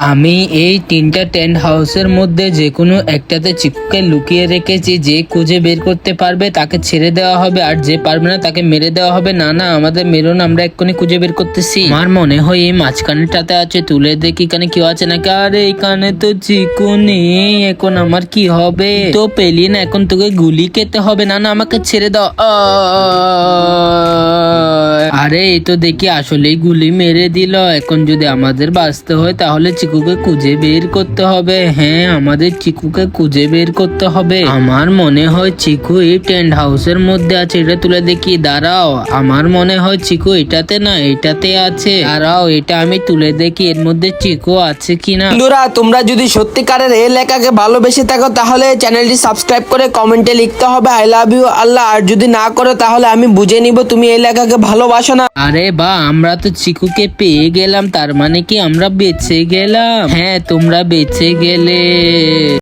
আমি এই তিনটা টেন্ট হাউসের মধ্যে যে কোনো একটাতে চিকুকে লুকিয়ে রেখেছি। যে খুঁজে বের করতে পারবে তাকে ছেড়ে দেওয়া হবে, আর যে পারবে না তাকে মেরে দেওয়া হবে। না না, আমাদের মেরো না, আমরা এক্ষুনি খুঁজে বের করতেছি। আমার মনে হয় এই মাঝখানেটাতে আছে, তুলে দেখি এখানে কেউ আছে নাকি। আরে এখানে তো চিকু নেই, এখন আমার কি হবে? তো পেলি না, এখন তোকে গুলি খেতে হবে। না না, আমাকে ছেড়ে দাও। আরে এই তো দেখি আসলেই গুলি মেরে দিল। এখন যদি আমাদের বাঁচতে হয় তাহলে চিকুকে খুঁজে বের করতে হবে। হ্যাঁ, আমাদের চিকুকে খুঁজে বের করতে হবে। আমার মনে হয় চিকু এই টেন্ট হাউসের মধ্যে আছে। এটা তুলে দেখি, দাঁড়াও। আমার মনে হয় চিকু এটাতে না, এটাতে আছে। দাঁড়াও, এটা আমি তুলে দেখি এর মধ্যে চিকু আছে কিনা। বন্ধুরা, তোমরা যদি সত্যিকারের এই লেখাকে ভালোবেসে থাকো তাহলে চ্যানেলটি সাবস্ক্রাইব করে কমেন্টে লিখতে হবে আই লাভ ইউ আল্লাহ। আর যদি না করো তাহলে আমি বুঝে নিব তুমি এই লেখাকে ভালোবাসো না। আরে বা, আমরা তো চিকুকে পেয়ে গেলাম, তার মানে কি আমরা বেঁচে গেলাম। হ্যাঁ, তোমরা বেঁচে গেলে।